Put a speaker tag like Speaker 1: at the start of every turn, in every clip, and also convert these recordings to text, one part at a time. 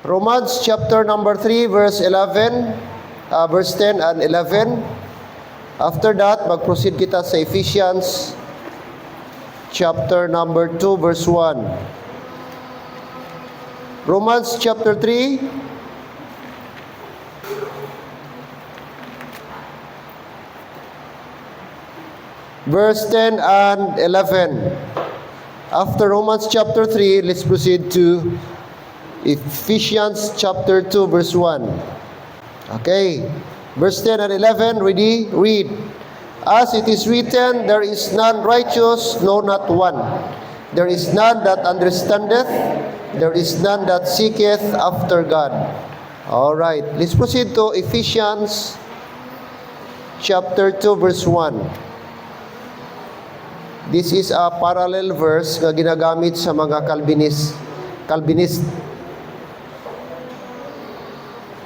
Speaker 1: Romans chapter number 3, verse 11, verse 10 and 11. After that, mag-proceed kita sa Ephesians chapter number 2, verse 1. Romans chapter 3, verse 10 and 11. After Romans chapter 3, let's proceed to Ephesians chapter 2, verse 1. Okay. Verse 10 and 11, ready? Read. As it is written, there is none righteous, no, not one. There is none that understandeth, there is none that seeketh after God. All right. Let's proceed to Ephesians chapter 2, verse 1. This is a parallel verse na ginagamit sa mga Calvinist.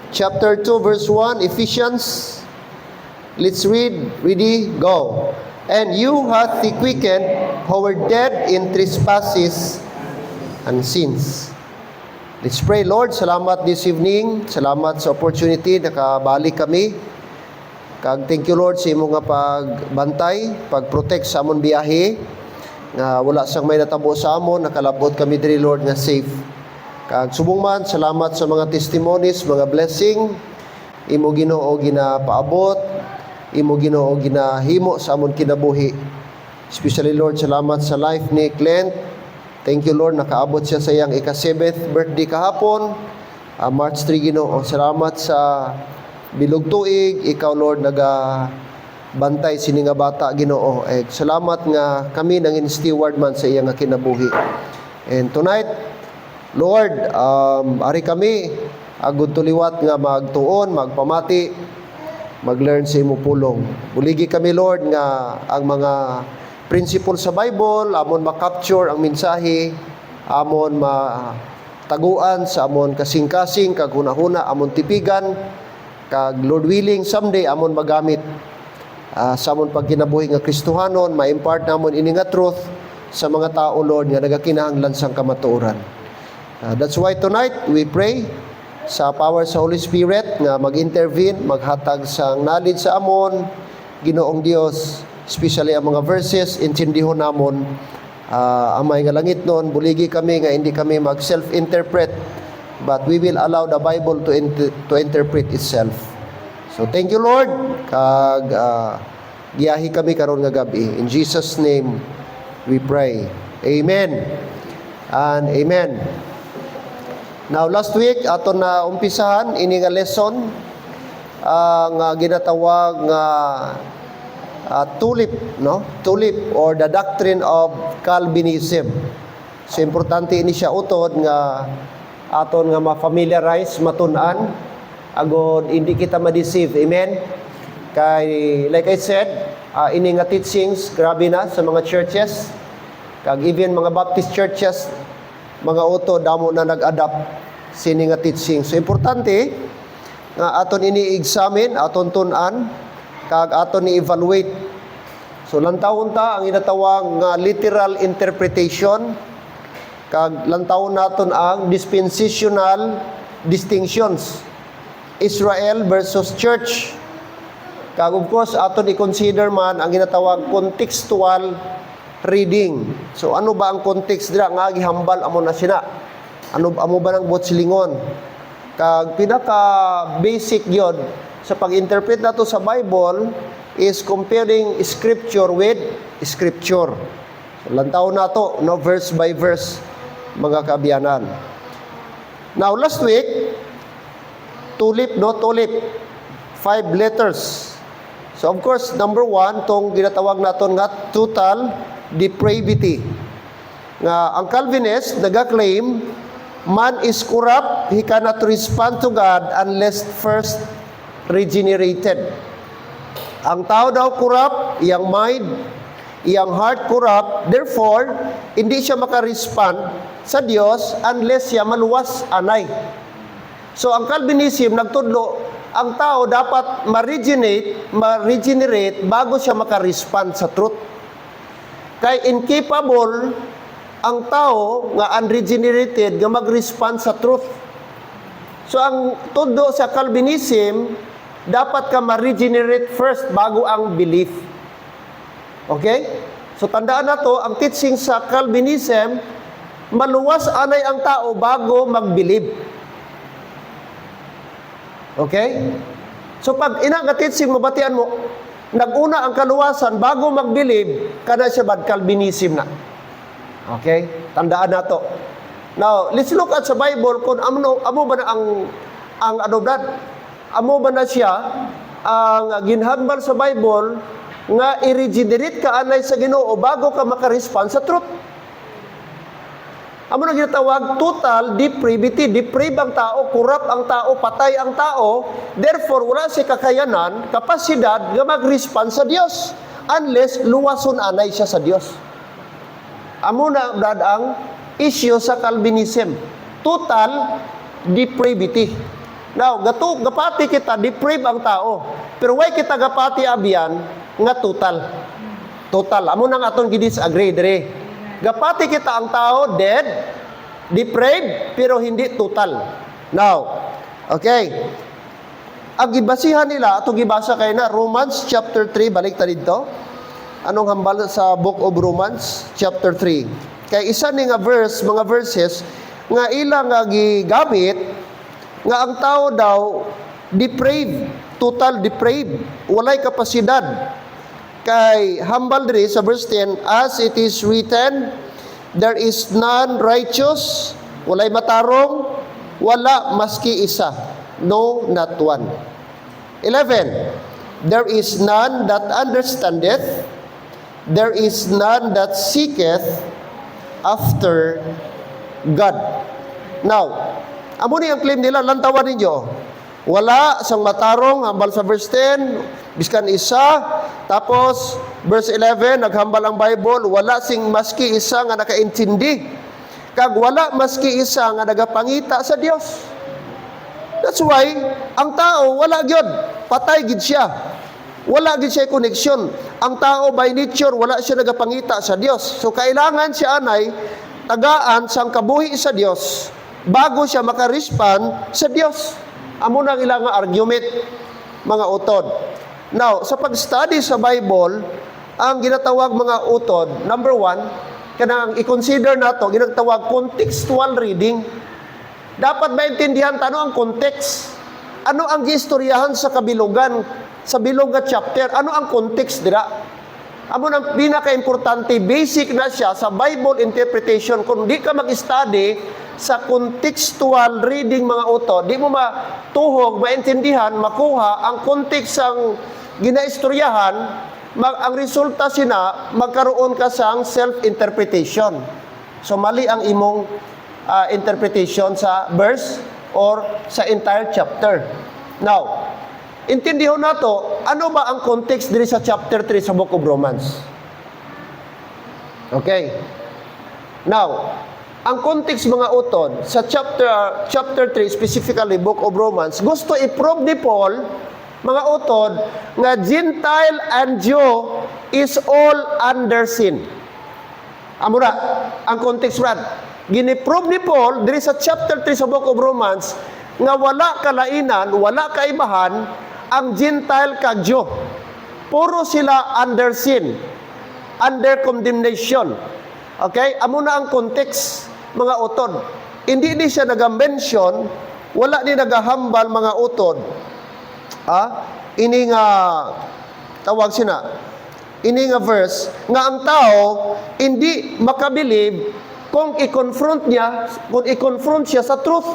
Speaker 1: Chapter 2, verse 1, Ephesians. Let's read. Ready? Go. And you hath he quickened who were dead in trespasses and sins. Let's pray. Lord, salamat this evening. Salamat sa opportunity. Nakabalik kami. Thank you, Lord, sa imo nga pagbantay, pag-protect sa amon biyahe. Nga wala sang may natabo sa amon. Nakalabot kami diri, Lord, nga safe. Subong man, salamat sa mga testimonies, mga blessing. Imo Ginoo ginapaabot, imo Ginoo ginahimo sa amon kinabuhi. Especially, Lord, salamat sa life ni Clint. Thank you, Lord, nakaabot siya sa iyang ika-7th birthday kahapon, March 3, Ginoo. Salamat sa bilog tuig, ikaw, Lord, bantay sini nga bata, Ginoo. Salamat nga kami nangin steward man sa iyang kinabuhi. And tonight, Lord, ari kami agud tuliwat nga magtuon, magpamati, maglearn sa imo pulong. Buligi kami, Lord, nga ang mga principle sa Bible amon ma-capture ang mensahe, amon mataguan sa amon kasing-kasing kag hunahuna amon tipigan, kag Lord willing someday amon magamit sa amon pagkinabuhi nga Kristohanon, ma-impart namon ini nga truth sa mga tao, Lord, nga nagakinahanglan sang kamatuoran. That's why tonight we pray sa power sa Holy Spirit nga mag-intervene, maghatag sa knowledge sa amon, Ginoong Dios, especially ang mga verses, intindihon namon amay nga langit nun. Buligi kami nga hindi kami mag-self-interpret, but we will allow the Bible to interpret itself. So thank you, Lord, kag giyahi kami karon nga gabi. In Jesus' name we pray. Amen and amen. Now, last week, ato na umpisahan, ini nga lesson, ang ginatawag nga tulip, no? Tulip or the doctrine of Calvinism. So, importante ini siya utod nga aton nga ma-familiarize, matun-an, agod hindi kita ma-deceive. Amen? Kay, like I said, ini nga teachings, grabe na sa mga churches, kag even mga Baptist churches, mga uto damo na nag-adapt sini nga teaching. So importante nga aton ini-examine, aton tun-an, kag aton ni-evaluate. So lantawon ta ang inatawag nga literal interpretation, kag lantawon naton ang dispensational distinctions, Israel versus church. Kag of course aton i-consider man ang ginatawag contextual reading. So ano ba ang context dira nga gihambal amo na sina? Amo ba nang buot silingon? Kag pinaka basic yun sa pag-interpret nato sa Bible is comparing scripture with scripture. So, lantaw nato no verse by verse, mga kabiyanan. Now last week, tulip, 5 letters. So of course, number 1 tong ginatawag naton nga total depravity. Nga ang Calvinist nag-claim man is corrupt, he cannot respond to God unless first regenerated. Ang tao daw corrupt, iyang mind, iyang heart corrupt, therefore hindi siya maka-respond sa Dios unless siya maluwas anay. So ang Calvinism nagtudlo ang tao dapat ma-regenerate bago siya maka-respond sa truth. Kay incapable ang tao nga unregenerated nga mag-respond sa truth. So ang todo sa Calvinism, dapat ka ma-regenerate first bago ang belief. Okay? So tandaan na to, ang teaching sa Calvinism, maluwas anay ang tao bago mag-believe. Okay? So pag ina nga teaching, mabatian mo, naguna ang kaluwasan bago mag-believe, kana siya bad Calvinism na. Okay? Tandaan na to. Now, let's look at sa Bible kung amo ba na ang adobdad. Amo ba na siya ang ginhambal sa Bible nga i-regenerate ka anay sa Ginoo bago ka maka-respond sa truth. Amo na ginatawag total depravity. Deprave ang tao, corrupt ang tao, patay ang tao. Therefore, wala siya kakayanan, kapasidad nga mag-respond sa Dios unless luwason anay siya sa Dios. Amo na brad ang issue sa Calvinism. Total depravity. Now, gapati kita, deprave ang tao. Pero why kita gapati abiyan nga total? Total. Amo nang aton gi-disagree dire. Gapati kita ang tao, dead, depraved, pero hindi total. Now, okay. Ang gibasihan nila, itong gibasa kayo na, Romans chapter 3, balik ta dito. Anong hambal sa book of Romans chapter 3? Kaya isa ni nga verse, mga verses, nga ilang nga gigamit, nga ang tao daw, depraved, total depraved, walay kapasidad. Kay hambal diri sa verse 10, as it is written, there is none righteous, walay matarong, wala maski isa, no, not one. 11, there is none that understandeth, there is none that seeketh after God. Now, amo ni ang claim nila, lantawan ninyo. Wala sang matarong, hambal sa verse 10, biskan isa. Tapos, verse 11, naghambal ang Bible, wala sing maski isa nga nakaintindi. Kag wala maski isa nga nagapangita sa Dios. That's why, ang tao, wala gyud, patay gid siya. Wala gid siya connection. Ang tao by nature, wala siya nagapangita sa Dios. So, kailangan siya anay, tagaan sang kabuhi sa Dios, bago siya makarespond sa Dios. Amo nang ilang argument, mga utod. Now, sa pag-study sa Bible, ang ginatawag mga utod, number 1, kanang i-consider nato, ginatawag contextual reading. Dapat maintindihan tano ang context. Ano ang giistoryahan sa kabilugan, sa bilog nga chapter? Ano ang context dira? Amo nang pinaka-importante, basic na siya sa Bible interpretation. Kung di ka mag-study sa contextual reading mga utod, di mo matuhog, maintindihan, makuha ang context ang ginaistoryahan, ang resulta sina, magkaroon ka sang self-interpretation. So, mali ang imong interpretation sa verse or sa entire chapter. Now, intindihon nato, ano ba ang context diri sa chapter 3 sa Book of Romans? Okay. Now, ang context mga utod sa chapter 3, specifically Book of Romans, gusto i-prove ni Paul, mga utod, nga Gentile and Jew is all under sin. Amura, ang context brad. Gini-prove ni Paul, diri sa chapter 3 sa Book of Romans, nga wala kalainan, wala kaibahan, ang Gentile kag Jew. Puro sila under sin, under condemnation. Okay? Amo na ang context, mga utod. Hindi ni siya nag-mention, wala ni nagahambal mga utod. Ini nga tawag sina. Ini nga verse nga ang tao hindi makabilib kung i-confront siya sa truth.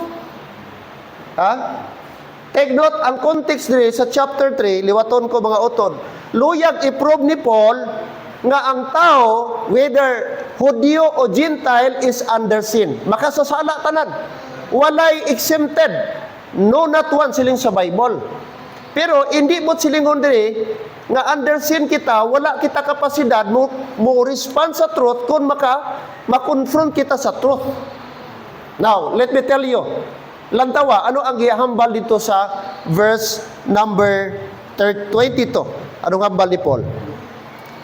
Speaker 1: Take note, ang context diri sa chapter 3, liwaton ko mga utod. Luyag i-prove ni Paul nga ang tao, whether Hudyo o Gentile, is under sin. Makasasala tanan. Walay exempted. No, not one siling sa Bible. Pero hindi mo silingon diri nga under sin kita, wala kita kapasidad mo respond sa truth kung ma-confront kita sa truth. Now, let me tell you. Lantawa, ano ang gihambal dito sa verse number 22? Anong hambal ni Paul?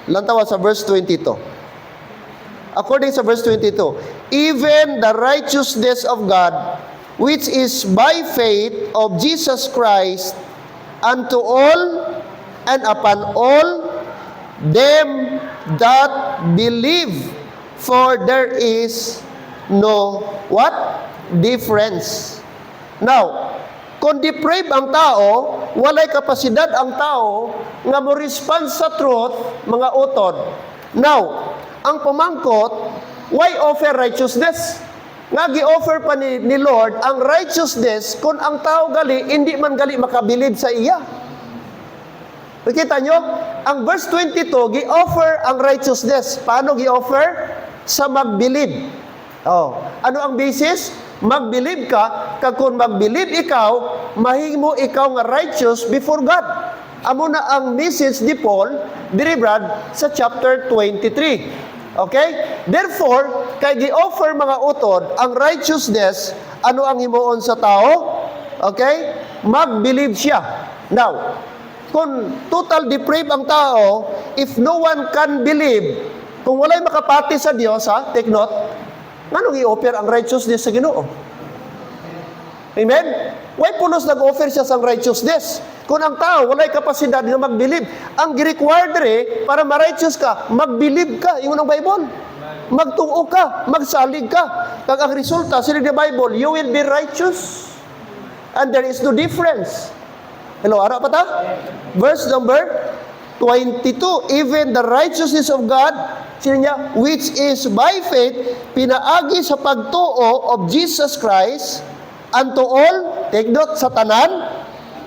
Speaker 1: Lantawa sa verse 22. According sa verse 22, even the righteousness of God which is by faith of Jesus Christ unto all and upon all them that believe, for there is no what? Difference. Now, kung depraved ang tao, walay kapasidad ang tao nga mo respond sa truth, mga utod. Now, ang pamangkot, why offer righteousness? Nga gi-offer pa ni Lord ang righteousness kung ang tao gali, hindi man gali makabilib sa iya. Nakita nyo? Ang verse 22, gi-offer ang righteousness. Paano gi-offer? Sa magbilib. Oh, ano ang basis? Magbilib ka, kag kung magbilib ikaw, mahimo ikaw nga righteous before God. Amo na ang message ni Paul, diri Brad, sa chapter 23. Okay? Therefore, kay gi-offer mga utod, ang righteousness, ano ang himuon sa tao? Okay? Mag-believe siya. Now, kung total depraved ang tao, if no one can believe, kung walay makapati sa Dios, ha, take note, nganong i-offer ang righteousness sa Ginoo? Amen? Why pulos nag-offer siya sa righteousness? Kung ang tao walay kapasidad nga mag-believe, ang gi-required para ma-righteous ka, mag-believe ka, yung ng Bible. Magtuo ka, magsalig ka. Kag ang resulta, sila ng Bible, you will be righteous. And there is no difference. Hello, ara pa ta? Verse number 22, even the righteousness of God, sino niya, which is by faith, pinaagi sa pagtuo of Jesus Christ, unto all, take note, sa tanan,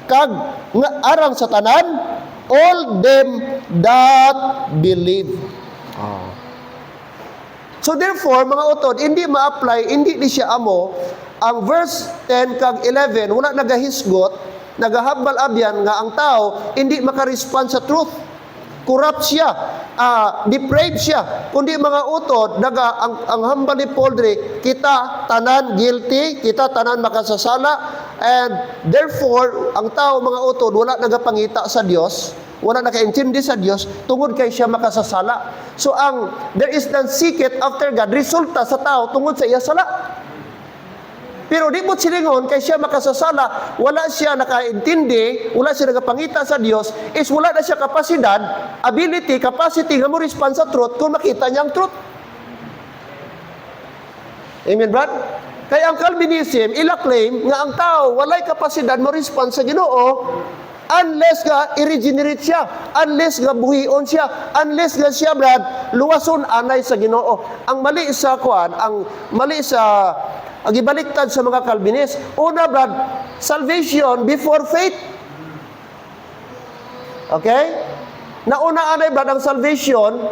Speaker 1: kag nga arang sa tanan, all them that believe. So therefore, mga utod, hindi ma-apply, hindi ni siya amo, ang verse 10 kag 11, wala nagahisgot, nagahambal abyan nga ang tao, hindi makarespond sa truth. Corrupt siya, depraved siya. Kundi mga utod, ang hambal ni Paul dre, kita tanan guilty, kita tanan makasasala, and therefore, ang tao mga utod, wala nagapangita sa Dios, wala nakaintindi sa Dios, tungod kay siya makasasala. So there is none seeketh after God, resulta sa tao, tungod sa iya sala. Pero di mo silingon, kay siya makasasala, wala siya nakaintindi, wala siya nagapangita sa Dios, is wala na siya kapasidad, ability, capacity, nga mo respond sa truth, kung makita niya ang truth. Amen, Brad? Kaya ang Calvinism, ila-claim nga ang tao, walay kapasidad mo respond sa Ginoo, unless nga i-regenerate siya, unless nga buhion siya, unless nga siya, Brad, luwason anay sa Ginoo. Ang mali sa kuan, ang mali sa ang ibaliktad sa mga Calvinist, una, Brad, salvation before faith. Okay? Nauna anay, Brad, ang salvation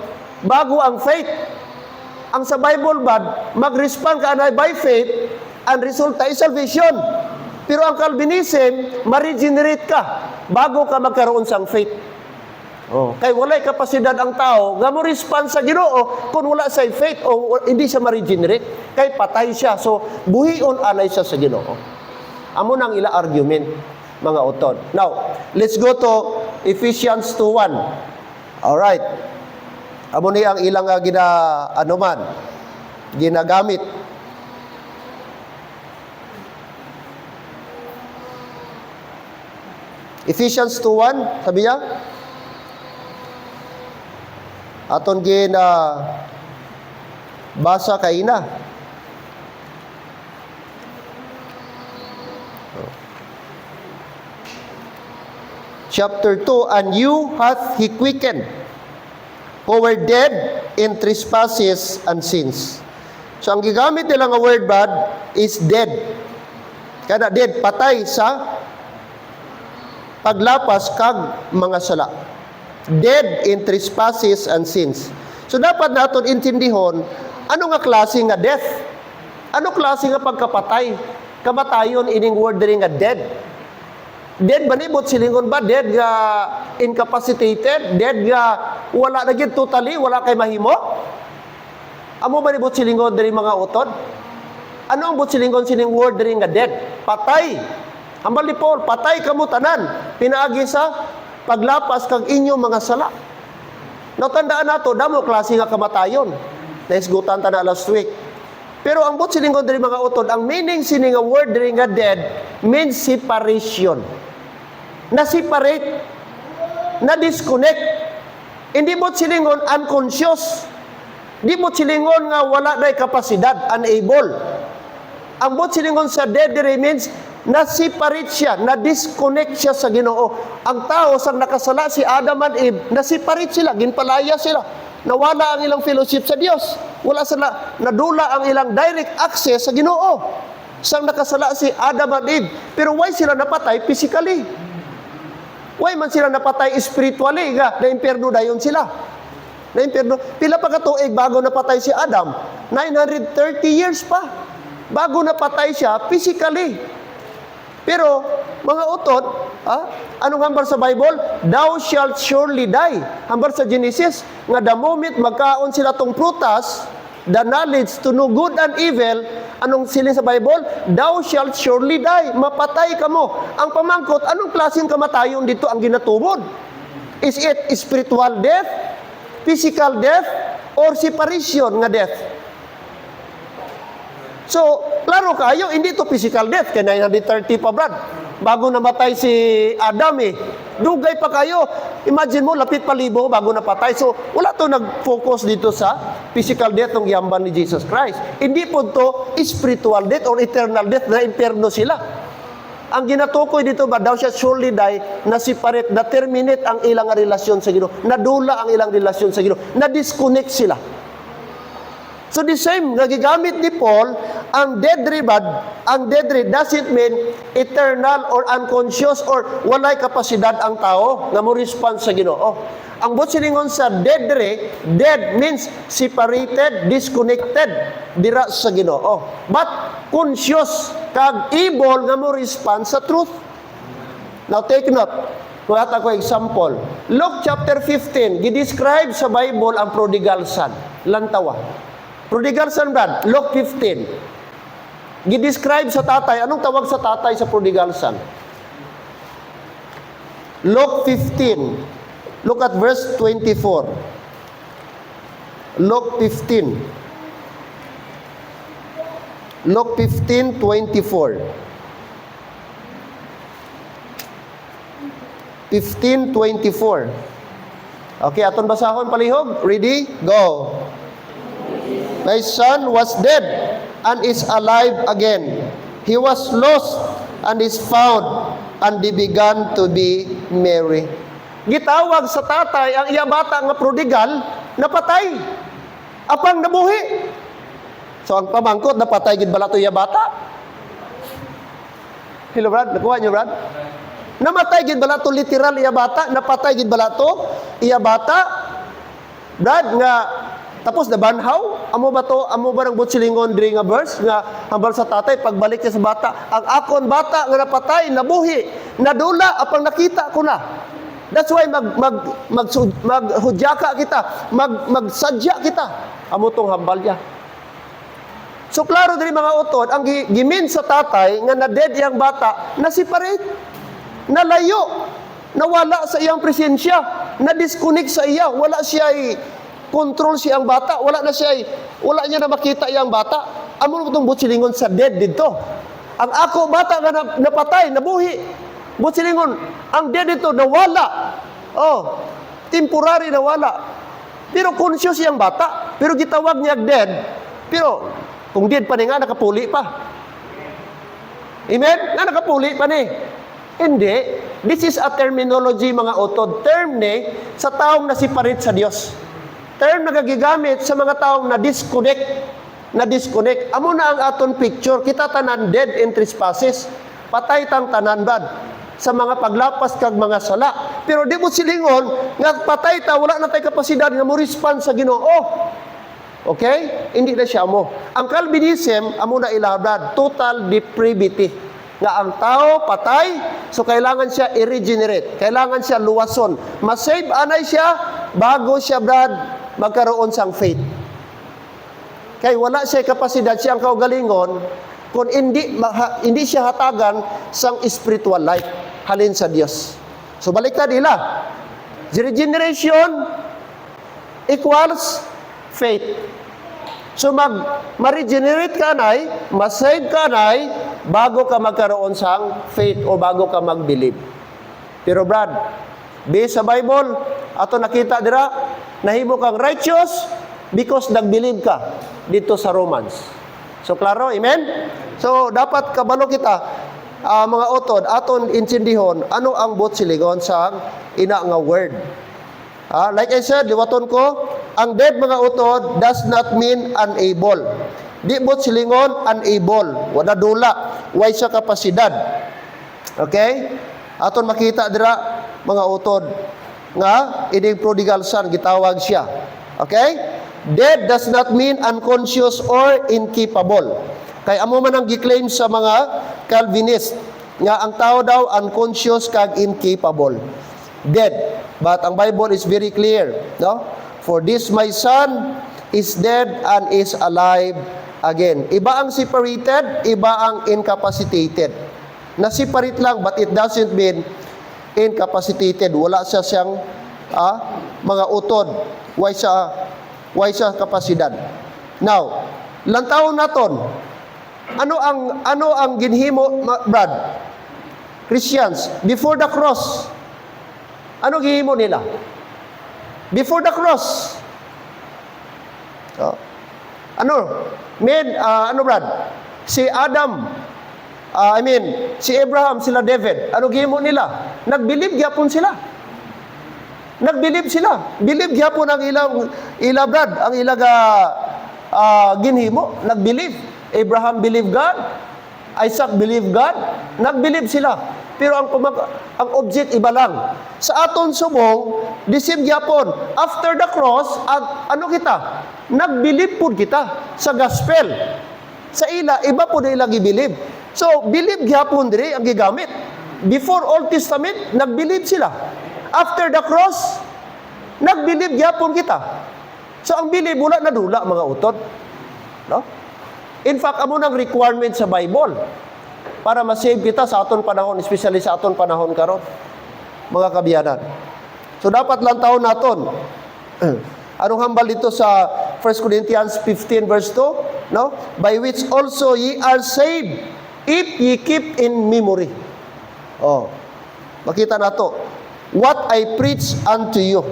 Speaker 1: bago ang faith. Ang sa Bible, Brad, mag-respond ka anay by faith, ang resulta is salvation. Pero ang Calvinism, ma-regenerate ka bago ka magkaroon sang faith. Kay walay kapasidad ang tao, nga mo respond sa Ginoo kung wala sa faith o hindi siya ma-regenerate. Kay patay siya. So, buhion anay siya sa Ginoo. Amo nang ila argument, mga utod. Now, let's go to Ephesians 2:1. Alright. Amo ni ang ilang ginagamit. Ephesians 2:1, sabi niya, aton basa kay na. Chapter 2, and you hath he quickened, who were dead in trespasses and sins. So ang gigamit nila nga word, Brad, is dead. Kada dead, patay sa paglapas kag mga sala. Dead in trespasses and sins. So dapat naton intindihon, ano nga klase nga death? Ano klase nga pagkapatay? Kamatayon ining word diri nga dead. Dead ba nibot silingon ba? Dead nga incapacitated? Dead nga wala na gid totally, wala kay mahimo? Amo ba nibot silingon diri mga utod? Ano ang butsilingon sining word diri nga dead? Patay. Ambal ni Paul, patay kamo tanan. Pinaagi sa paglapas kag inyo mga sala. Natandaan nato, damo klase nga kamatayon. Naisgutan ta na last week. Pero ang but siningon diri mga utod, ang meaning sini nga word diri nga dead means separation. Na-separate, na-disconnect. Hindi mo silingon unconscious. Di mo silingon nga wala na kapasidad, unable. Ang but silingon sa dead diri means na-separate siya, na-disconnect siya sa Ginoo. Ang tao sang nakasala si Adam and Eve, na-separate sila, ginpalaya sila. Nawala ang ilang fellowship sa Dios. Wala sila, nadula ang ilang direct access sa Ginoo. Sang nakasala si Adam and Eve. Pero why sila napatay physically? Why man sila napatay spiritually? Nga, na-impierno dayon sila. Na-impierno. Pila pa katuig bago napatay si Adam? 930 years pa. Bago napatay siya physically. Pero, mga utot, anong hambar sa Bible? Thou shalt surely die. Hambar sa Genesis, nga the moment magkaon sila tong prutas, the knowledge to know good and evil, anong silin sa Bible? Thou shalt surely die. Mapatay ka mo. Ang pamangkot, anong klaseng kamatayon dito ang ginatubod? Is it spiritual death, physical death, or separation nga death? So, klaro kayo, hindi to physical death. Kaya 930 pa, Brad. Bago namatay si Adam Dugay pa kayo. Imagine mo, lapit pa libo bago napatay. So, wala to nag-focus dito sa physical death ng yamban ni Jesus Christ. Hindi po to spiritual death or eternal death na impierno sila. Ang ginatukoy dito ba, thou shalt surely die, na separate, na terminate ang ilang relasyon sa Ginoo. Nadula ang ilang relasyon sa Ginoo. Na-disconnect sila. So the same, nagigamit ni Paul, ang dead doesn't mean eternal or unconscious or walay kapasidad ang tao nga mo respond sa Ginoo. Ang butsilingon sa dead means separated, disconnected dira sa Ginoo. But conscious kag able nga mo respond sa truth. Now take note. Kuha ko example. Luke chapter 15, gidescribe sa Bible ang prodigal son. Lantawa. Prodigal son, Brad, Luke 15. Gidescribe sa tatay. Anong tawag sa tatay sa prodigal son? Luke 15. Look at verse 24. Luke 15. Luke 15, 24. 15:24. Okay, aton basahon palihog. Ready? Go. My son was dead and is alive again. He was lost and is found, and they began to be merry. Gitawag sa tatay ang iya bata nga prodigal, napatay. Apang nabuhi. So ang pamangkot, napatay gid bala to iya bata. Hello, Brad? Nakuha niyo, Brad? Namatay gid bala to literal iya bata, napatay gid bala to iya bata. Brad, nga tapos na banhaw, amo ba ng butsilingon diri nga verse nga hambal sa tatay pagbalik niya sa bata, ang akon bata nga napatay, nabuhi, nadula apang nakita ko na. That's why maghudyaka kita, magsadya kita. Amo tong hambal niya. So klaro diri mga utod, ang gimin sa tatay nga na dead iyang bata, na separate, nalayo, nawala sa iyang presensya, na disconnect sa iya, wala siya control siyang bata, wala niya na makita iyang bata. Amo itong butsilingon sa dead dito. Ang ako bata nga napatay, nabuhi. Butsilingon, ang dead dito nawala. Oh, temporary nawala. Pero conscious siyang bata, pero gitawag niya dead. Pero kung dead pa ni nga nakapuli pa. Amen? Nga nakapuli pa ni. Hindi. This is a terminology mga utod. Term ni sa taong nasiparit sa Dios. Term na gagigamit sa mga taong na-disconnect. Amo na ang aton picture. Kita tanan dead in trespasses. Patay tang tanan bad sa mga paglapas kag mga sala. Pero di mo silingon, nga patay ta, wala na tay kapasidad nga mo respond sa Ginoo. Okay? Hindi na siya mo. Ang Calvinism, amo na ilabad, total depravity. Nga ang tao patay, so kailangan siya i-regenerate. Kailangan siya luwason. Masave anay siya, bago siya, Brad, magkaroon sang faith. Kaya wala siya kapasidad, siyang kaugalingon, kung hindi siya hatagan sang spiritual life, halin sa Dios. So baliktad nila. Regeneration equals faith. So ma-regenerate ka nay, ma-save ka nay, bago ka magkaroon sang faith o bago ka mag-believe. Pero Brad, based sa Bible, ato nakita dira, nahimo kang righteous because nag-believe ka dito sa Romans. So klaro, amen? So dapat kabalo kita, mga utod, aton insindihon, ano ang bot silingon sa ina nga word. Like I said, liwaton ko, ang dead mga utod does not mean unable. Di bot silingon unable, wala dula, way sa kapasidad. Okay? Aton makita dira mga utod nga ining prodigal son gitawag siya. Okay? Dead does not mean unconscious or incapable. Kay amo man ang giklaim sa mga Calvinist nga ang tao daw unconscious kag incapable. Dead. But ang Bible is very clear, no? For this my son is dead and is alive again. Iba ang separated, iba ang incapacitated. Na-separate lang, but it doesn't mean incapacitated. Wala siya siyang mga utod. Why sa kapasidad. Now, lantaw naton. Ano ang ginhimo, Brad? Christians, before the cross, ano gihimo nila? Before the cross. Brad? Si Adam, si Abraham, sila David, ano gihimo nila? Nagbilib gyapon sila. Nagbilib sila. Bilib gyapon ang ila Brad, ang ilaga ginhimo, nagbilib. Abraham believed God, Isaac believed God, nagbilib sila. Pero ang object iba lang. Sa aton subong, disib gyapon. After the cross, ano kita? Nagbilib pud kita sa gospel. Sa ila, iba pud ila gibilib. So, bilib gyapon diri ang gigamit. Before Old Testament, nagbilib sila. After the cross, nagbilib gyapon kita. So, ang bilib wala na dula mga utod. No? In fact, amo nang requirement sa Bible para ma-save kita sa aton panahon, especially sa aton panahon karon, mga kabiyanan. So dapat lang taon naton. Anong hambal dito sa 1 Corinthians 15 verse 2, no? By which also ye are saved if ye keep in memory. Makita nato what I preach unto you.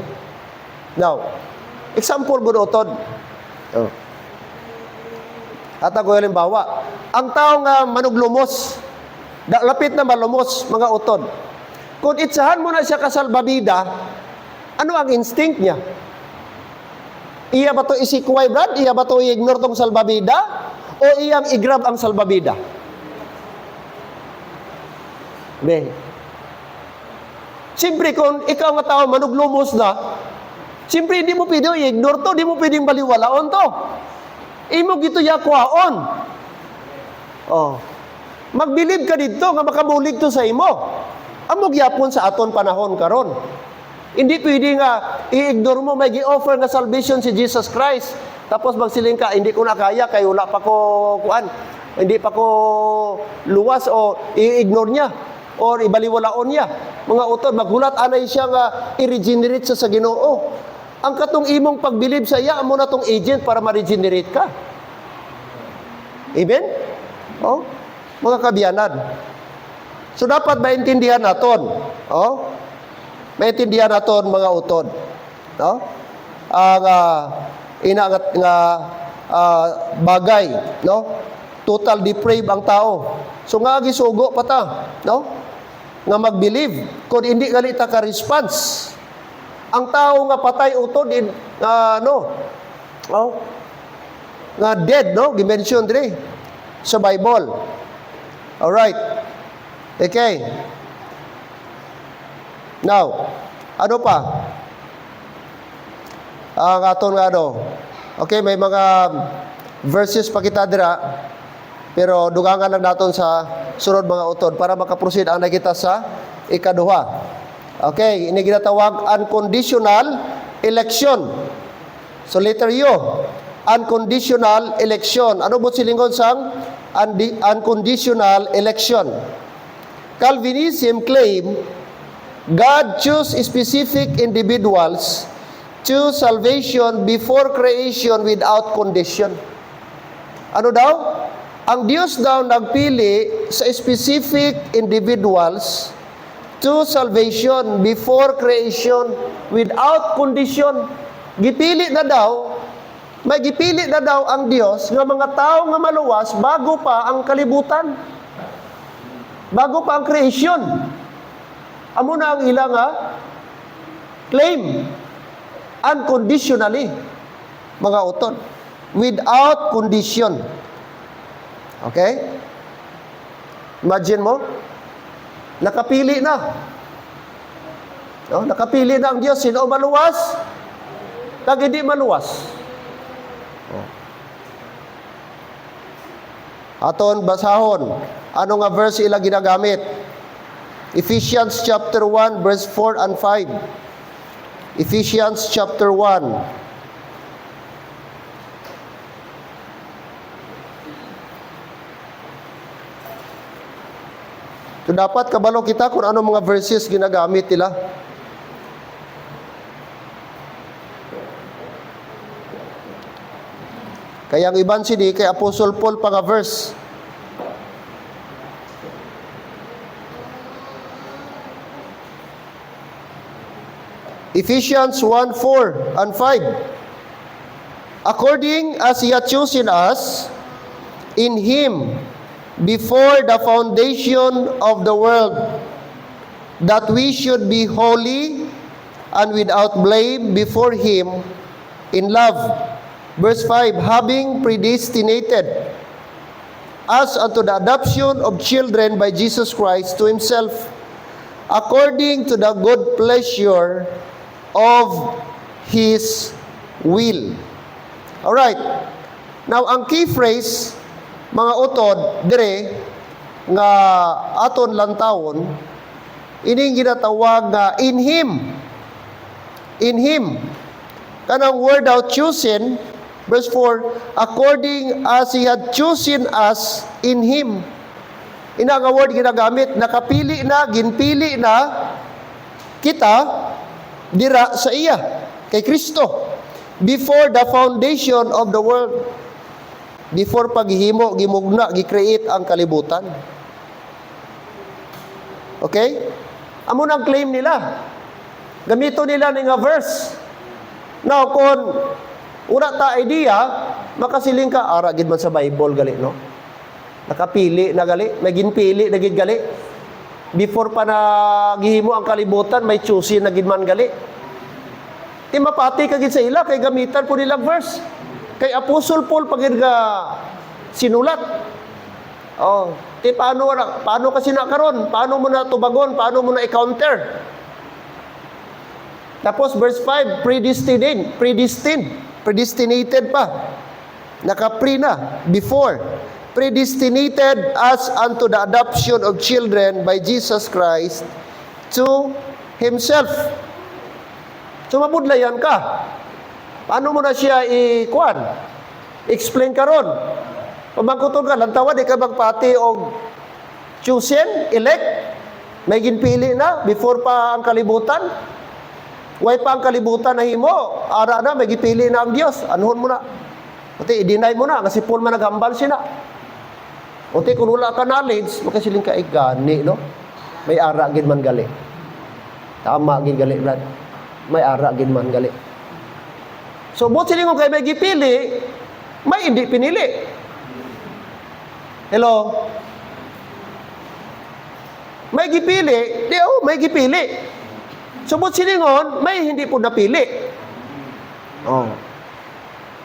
Speaker 1: Now, example mo utod. At ako halimbawa, ang tao nga manuglumos, lapit na malumos, mga utod. Kung itsahan mo na siya kasalbabida, ano ang instinct niya? Iya ba ito isikway, Brad? Iya ba ito i-ignore tong salbabida? O iyang i-grab ang salbabida? Siyempre, kung ikaw nga tao manuglumos na, siyempre, hindi mo pwede i-ignore to, hindi mo pwedeng baliwalaon to. Imo gito yakwaon. Magbilib ka dito nga makabulig to sa imo. Amo gyapon sa aton panahon karon. Hindi pwede nga i-ignore mo may gi-offer nga salvation si Jesus Christ. Tapos magsiling ka, hindi ko na kaya kay wala pa ko hindi pa ko luwas o i-ignore niya or ibaliwalaon niya. Mga utod maghulat anay siya nga i-regenerate sa Ginoo. Ang katong imong pagbilib sa iya, amo na tong agent para ma-regenerate ka. Amen? Mga kabiyanan. So, dapat maintindihan naton. Maintindihan naton mga utod. Ang inaangat nga bagay. Total depraved ang tao. So, nga gisugo pa ta. Nga mag-believe. Kung hindi galita ka response. Ang tao nga patay utod nga dead, gi-mention dire sa Bible. All right. Okay. Now, ano pa? Ang aton nga okay, may mga verses pa kita dira, pero dugangan lang naton sa sunod mga utod para makaproceed ang nakita sa ikaduha. Okay, ini ginatawag unconditional election. So letter U, unconditional election. Ano ba silingon sang unconditional election? Calvinism claim God choose specific individuals choose salvation before creation without condition. Ano daw? Ang Diyos daw nagpili sa specific individuals to salvation before creation without condition. Gipili na daw, may gipili na daw ang Diyos nga mga tao nga maluwas bago pa ang kalibutan. Bago pa ang creation. Amo na ang ilang claim. Unconditionally. Mga uton. Without condition. Okay? Imagine mo, nakapili na. No? Nakapili na ang Diyos. Sino maluwas? Kag hindi maluwas. Oh. Aton basahon. Ano nga verse ila ginagamit? Ephesians chapter 1 verse 4 and 5. Ephesians chapter 1. So dapat kabalo kita kung ano mga verses ginagamit nila. Kaya ang iban sini kay Apostle Paul pa nga verse. Ephesians 1:4 and 5. According as He hath chosen us in Him before the foundation of the world, that we should be holy and without blame before Him in love. Verse 5, having predestinated us unto the adoption of children by Jesus Christ to Himself, according to the good pleasure of His will. Alright. Now, ang key phrase, mga utod, dire, nga aton lantawon, ining ginatawag nga in Him. In Him. Kanang word out chosen, verse 4, according as He had chosen us in Him. Ina nga word ginagamit, nakapili na, ginpili na, kita, dira sa iya, kay Kristo. Before the foundation of the world. Before paghihimo, gimugna, gi-create ang kalibutan. Okay? Amo nang claim nila. Gamito nila ni nga verse. Now, kung ura ta idea, makasiling ka, ara gid man sa Bible gali, no? Nakapili na gali, may ginpili na gid gali. Before pa na gihimo ang kalibutan, may choosy na gid man gali. Ti mapati ka gid sa ila, kay gamitan po nilang verse. Kay Apostle Paul pagid nga sinulat. Oh, ti paano kasi na karon? Paano mo na tubagon? Paano mo na i-counter? Tapos verse 5, predestinated pa. Naka-pre na, before. Predestinated us unto the adoption of children by Jesus Christ to Himself. So mabudlayan ka. Paano mo na siya i-kuan? Explain ka ron. Pamangkutong ka, lantawa, di ka magpati o chosen, elect, may ginpili na before pa ang kalibutan. Way pa ang kalibutan na himo, ara na, may gipili na ang Diyos. Anuhon mo na. Uti, i-deny mo na, kasi Paul man naghambal siya na. Uti, kung wala ka knowledge, makasiling ka, gani, no? May ara gid man gali. Tama gid gali, Brad. May ara gid man gali. So, buot siling kung kayo may gipili, may hindi pinili. Hello? May gipili, may gipili. So, buot silingon, may hindi po napili. Oh.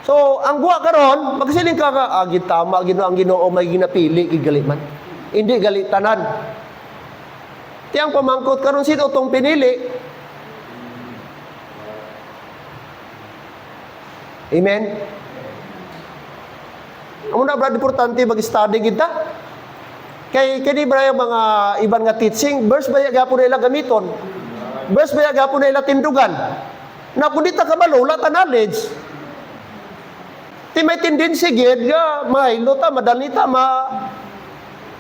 Speaker 1: So, ang buwa karon, magsiling ka agit tama, ang Ginoo may ginapili, gigali man. Hindi galitanan. Tiyang pamangkot karon sino tong pinili? Amen? Amo na brad, importante mag-study kita. Kay kini ba yung mga iban nga teaching, verse ba gyapon nila gamiton? Verse ba gyapon nila tindugan? Na kun dita ka malula ta knowledge. Ti may tendency gid nga mahilo ta, madali ta,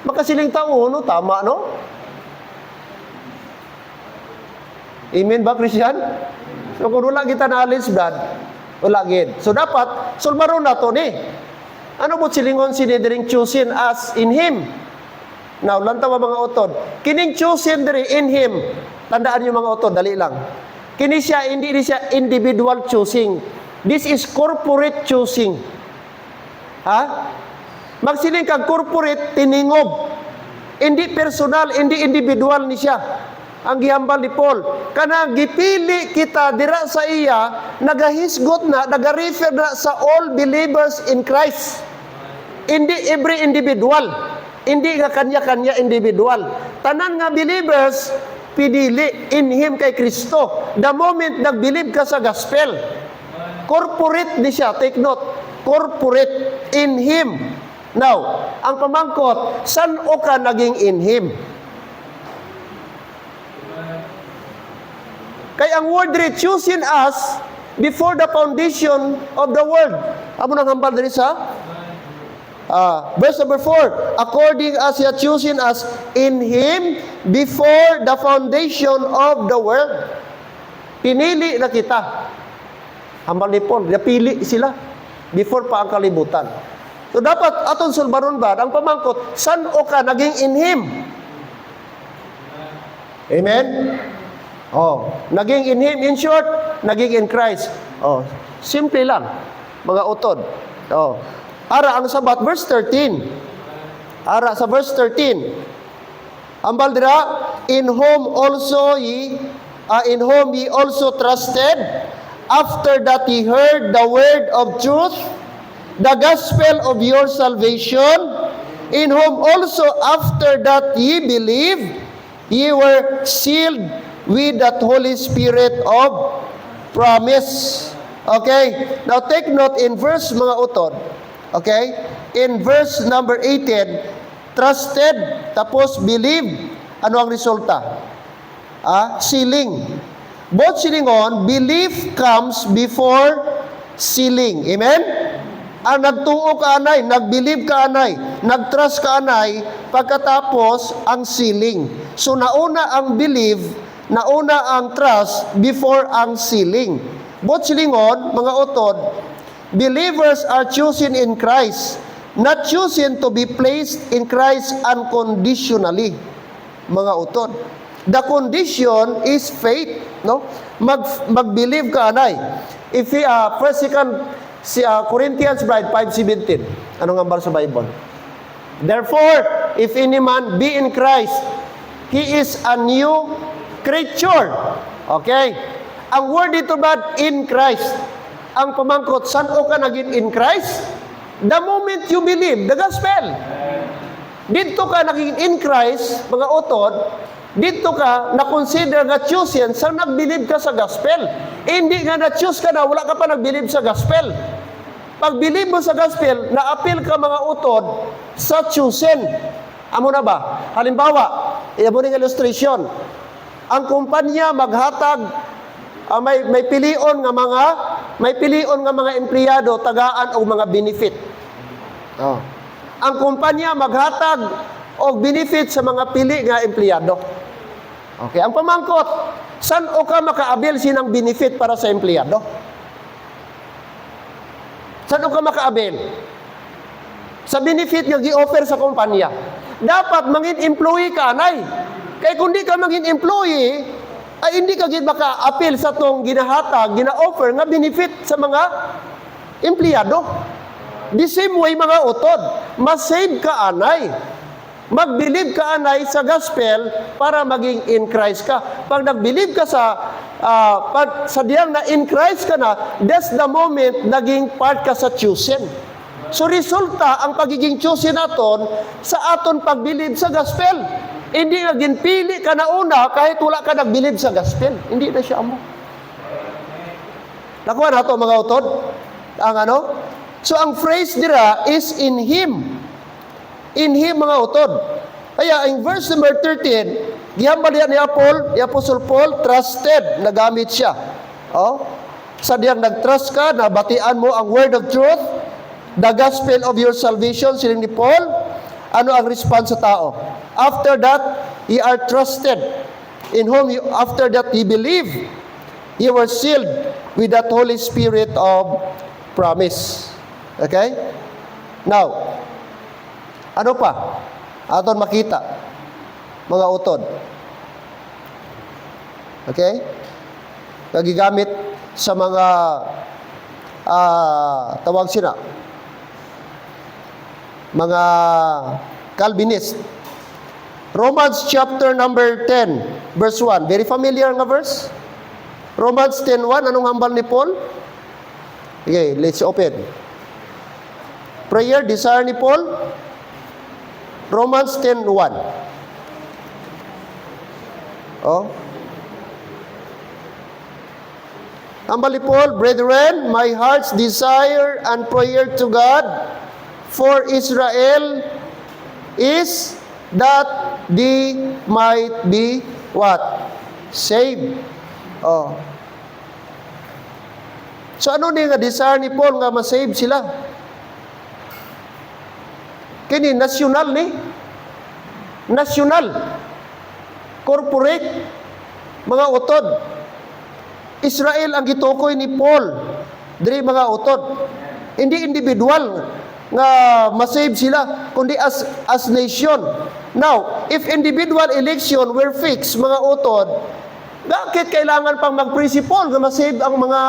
Speaker 1: makasiling tao no, tama no? Amen ba, Christian? So kung wala kita na alis blood, wala gid. So dapat sulbaron na to ni. Ano mo silingon sinidring chosen as in Him? Now, lantaw mga utod. Kining chosen diri in Him. Tandaan niyo mga utod, dali lang. Kini siya, hindi siya individual choosing. This is corporate choosing. Ha? Magsiling kag corporate, tiningob. Hindi personal, hindi individual ni siya. Ang gihambal ni Paul. Kanang gipili kita dira sa iya, nagahisgot na, nagarefer na sa all believers in Christ. Hindi every individual. Hindi nga kanya-kanya individual. Tanan nga believers, pinili in Him kay Kristo. The moment nag-believe ka sa gospel, corporate ni siya. Take note. Corporate in Him. Now, ang pamangkot, san o ka naging in Him? Kay ang word rin, choosing us before the foundation of the world. Amo nang hambal diri sa verse number 4. According as He hath chosen us in Him before the foundation of the world. Pinili na kita. Hambal ni Paul, napili sila before pa ang kalibutan. So dapat aton sulbaron ba ang pamangkot, san o ka naging in Him? Amen? Naging in Him, in short, naging in Christ. Simple lang, mga utod. Ara ang sabat, verse 13. Ara sa verse 13. Ambal dira, in whom ye also trusted, after that ye heard the word of truth, the gospel of your salvation, in whom also after that ye believed, ye were sealed with that Holy Spirit of promise. Okay? Now take note in verse mga utod. Okay? In verse number 18, trusted, tapos believe. Ano ang resulta? Sealing. Both silingon, belief comes before sealing. Amen? Ang nagtuo ka anay, nag-believe ka anay, nag-trust ka anay, pagkatapos ang sealing. So nauna ang believe, nauna ang trust before ang sealing. Both silingon, mga utod, believers are chosen in Christ, not chosen to be placed in Christ unconditionally. Mga utod. The condition is faith, no? Mag-believe ka anay. If first, second, Corinthians 5:17. Ano nga ba sa Bible? Therefore, if any man be in Christ, he is a new creature. Okay? Ang word dito ba, in Christ. Ang pamangkot, saan o ka naging in Christ? The moment you believe the gospel. Dito ka naging in Christ, mga utod, dito ka na-consider nga chosen sa nag-believe ka sa gospel. Hindi nga na-choose ka na, wala ka pa nag-believe sa gospel. Pag believe mo sa gospel, na-appeal ka mga utod sa chosen. Amo na ba? Halimbawa, imo ning illustration. Ang kumpanya maghatag may pilion nga mga empleyado tagaan og mga benefit. Ang kumpanya maghatag og benefit sa mga pili nga empleyado. Okay, ang pamangkot, saan o ka makaabil sinang benefit para sa empleyado? Saan o ka makaabil? Sa benefit nga gi-offer sa kumpanya. Dapat mangin employee ka anay. Kaya kung di ka mangin employee, ay hindi ka gid maka-appeal sa tong ginahatag, gina-offer nga benefit sa mga empleyado. The same way mga utod, ma-save ka anay. Mag-believe ka anay sa gospel para maging in Christ ka. Pag nag-believe ka sa diyang na in Christ ka na, that's the moment naging part ka sa chosen. So resulta ang pagiging chosen naton sa aton pag-believe sa gospel. Hindi nga ginpili ka na una kahit wala ka nag-believe sa gospel. Hindi na siya amo. Nakuha na ito mga utod? Ang ano? So ang phrase dira is in Him. In Him mga utod. Kaya in verse number 13, gihambal ni Apostle Paul, trusted, nagamit siya. Sa diyang nag-trust ka, nabatian mo ang word of truth, the gospel of your salvation, siling ni Paul, ano ang response sa tao? After that, ye are trusted, in whom after that ye believe. You were sealed with that Holy Spirit of promise. Okay? Now, ano pa? Aton makita, mga utod. Okay? Nagigamit sa mga tawag sila, mga Calvinist. Romans chapter number 10, verse 1. Very familiar nga verse? Romans 10:1, anong hambal ni Paul? Okay, let's open. Prayer, desire ni Paul. Romans 10:1. Oh. Hambal ni Paul, brethren, my heart's desire and prayer to God for Israel is that they might be what? Saved. Oh. So ano ni nga desire ni Paul nga ma-save sila? Kini nasyonal ni. Nasyonal. Corporate. Mga utod. Israel ang gitukoy ni Paul. Diri mga utod. Hindi individual nga ma-save sila, kundi as nation. Now, if individual election were fixed, mga utod, bakit kailangan pang mag-principle nga ma-save ang mga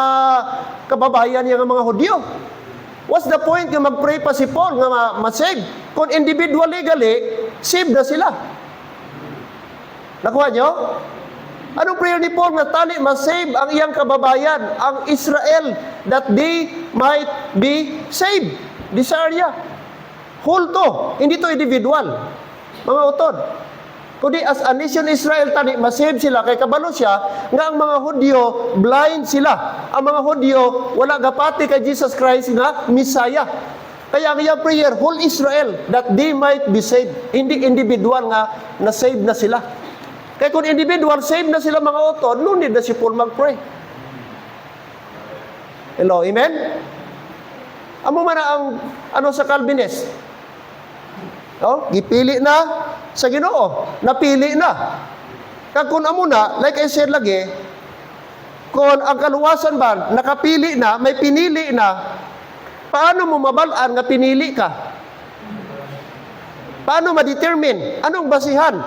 Speaker 1: kababayan niya ng mga Hudyo? What's the point nga mag-pray pa si Paul nga ma-save? Kung individually gali, save na sila. Nakuha nyo? Anong prayer ni Paul nga tali ma-save ang iyang kababayan, ang Israel, that they might be saved? Desire niya. Whole to. Hindi to individual. Mga utod. Kundi as a nation Israel tani, masave sila. Kay kabalo siya, nga ang mga Hudyo, blind sila. Ang mga Hudyo, wala gapati kay Jesus Christ nga, Messiah. Kaya ang iyang prayer, whole Israel, that they might be saved. Hindi individual nga, na-save na sila. Kaya kung individual, save na sila mga utod, no need na si Paul mag-pray. Hello, amen? Amo man ang ano sa Calvinist. Oh, gipili na sa Ginoo, napili na. Kag kun amo na, like I said lagi, kung ang kaluwasan ba nakapili na, may pinili na, paano mo mabalaan nga pinili ka? Paano ma-determine? Anong basihan?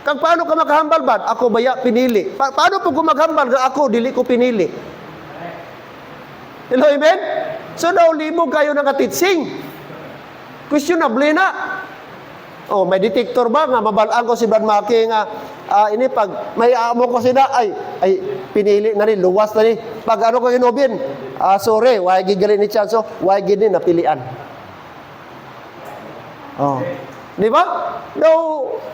Speaker 1: Kag paano ka makahambal ba? Ako baya pinili. Paano po ko maghambal nga ako dili ko pinili? Hello, amen? So daw limog kayo ng katitsing. Questionable na. Oh, may detector ba nga mabalaan ko si Brad Maki nga ini pag may amo ko sila ay pinili na rin, luwas na rin. Pag ano ko inobin, sorry, why gigalin ni chance, why gini napilian. Oh. Di ba? Daw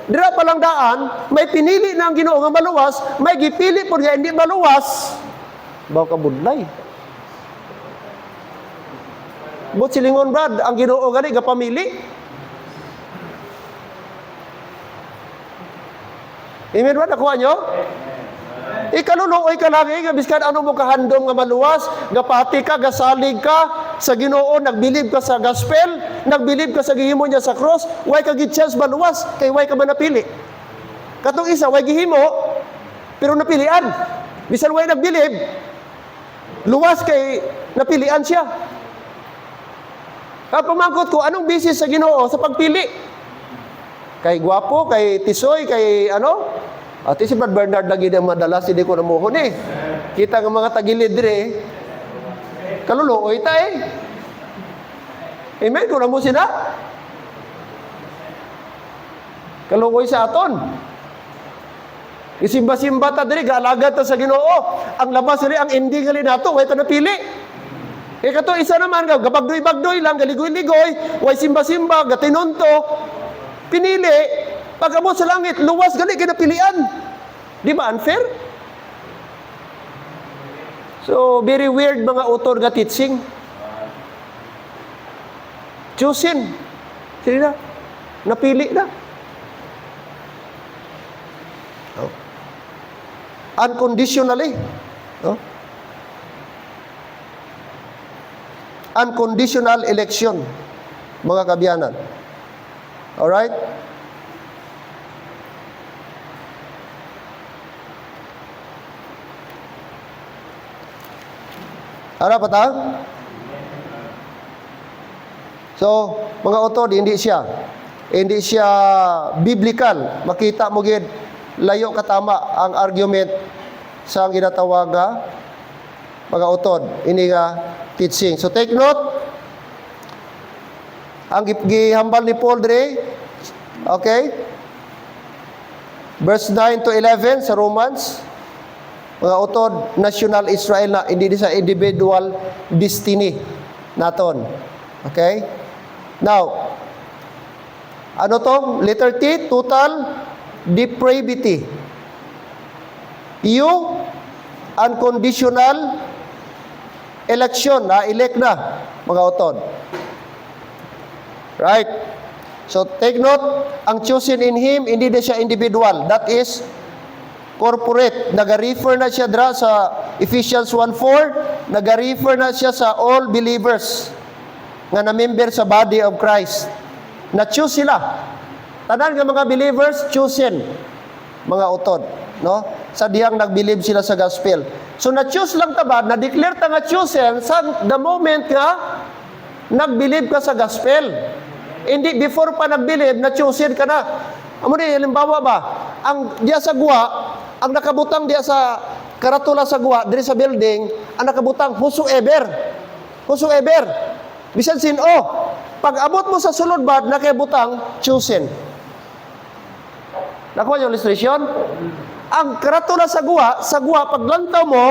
Speaker 1: dira pa lang daan, may pinili na ang Ginoo nga maluwas, may gipili pud nga hindi maluwas. Baw ka budlay. But silingon Brad, ang Ginoo gani gapamili. Amen ba? Nakuha nyo? Ikaluloy ka lagi, nga biskan ano mo kahandom nga maluwas, gapati ka, gasalig ka sa Ginoo, nagbilib ka sa gospel, nagbilib ka sa gihimo niya sa cross, way ka gid-chance maluwas, kay way ka man napili. Katong isa, way gihimo, pero napilian. Bisan way nagbilib, luwas kay napilian siya. Pamangkot ko, anong bisis sa Ginoo sa pagpili? Kay gwapo, kay tisoy, kay ano? At si Brad Bernard lagi na madalas, hindi ko namuhon eh. Kita ng mga tagilid dire, kaluluoy ta eh. Amen, kung namo sila. Kaluoy sa aton. Isimba-simba ta dire, gaalaga ta sa Ginoo. Ang labas dire, ang ending gali nato, way ta napili. E kato isa naman, gabagdoy-bagdoy lang, galigoy-ligoy, way simba-simba, gatinonto. Pinili, pag-abot sa langit, luwas gali kinapilian. Di ba unfair? So, very weird mga author nga teaching. Chosen. Sige na. Napili na. Oh. Unconditionally. Oh. Unconditional election, mga kabiyanan. Alright? Ano pa ta? So, mga utod, hindi siya biblical. Makita mo gid layo katama ang argument sa ginatawag nga mga utod ini nga teaching. So take note, ang gihambal ni Paul dire, okay? Verse 9 to 11 sa Romans, mga utod, national Israel na, hindi sa individual destiny naton. Okay? Now, ano to? Letter T, total depravity. U, unconditional election, elect na, mga utod. Right? So, take note, ang chosen in Him, hindi na siya individual. That is corporate. Nag-refer na siya dra sa Ephesians 1:4, nag-refer na siya sa all believers nga na-member sa body of Christ. Na-choose sila. Tanan nga mga believers, chosen. Mga utod. No? Sa diyang nag-believe sila sa gospel. So, na-choose lang tabad, na-declare ta nga chosen sa the moment nga nag-believe ka sa gospel. Hindi, before pa nag-believe, na-chosen ka na. Amo ni, halimbawa ba, ang diya sa guwa, ang nakabutang diya sa karatula sa guwa, diri sa building, ang nakabutang, whosoever. Whosoever. Bisan sin, pag abot mo sa sulod ba, nakibutang, chosen. Nakuha yung illustration? Ang karatula sa guwa, paglantaw mo,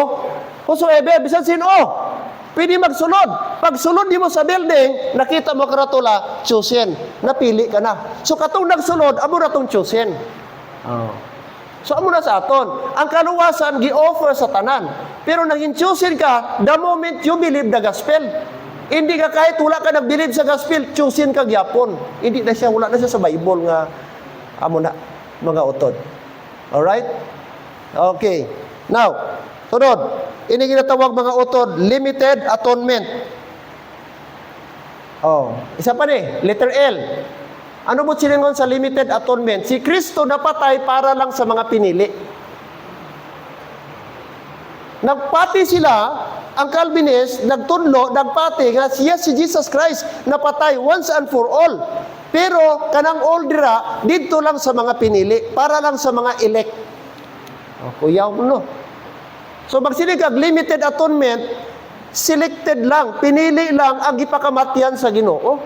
Speaker 1: whosoever, bisan sin, pwede magsunod. Pag sunod mo sa building, nakita mo karatula, chosen. Napili ka na. So, katong nagsunod, amo na tong chosen. So, amo na sa aton. Ang kaluwasan, gi-offer sa tanan. Pero naging chosen ka, the moment you believe the gospel. Hindi ka kahit wala ka nag-believe sa gospel, chosen ka gyapon. Hindi na siya, wala na siya sa Bible nga, amo na, mga utod. Alright? Okay. Now, sunod. Ini ginatawag mga utod, limited atonement. Isa pa ni, letter L. Ano mo silingon sa limited atonement? Si Kristo napatay para lang sa mga pinili. Nagpati sila, ang Calvinist, nagtunlo, nagpati nga siya si Jesus Christ napatay once and for all. Pero kanang all dira, dito lang sa mga pinili, para lang sa mga elect. Kuyaw mo no. So magsilig kag limited atonement, selected lang, pinili lang ang gipakamatyan sa Ginoo.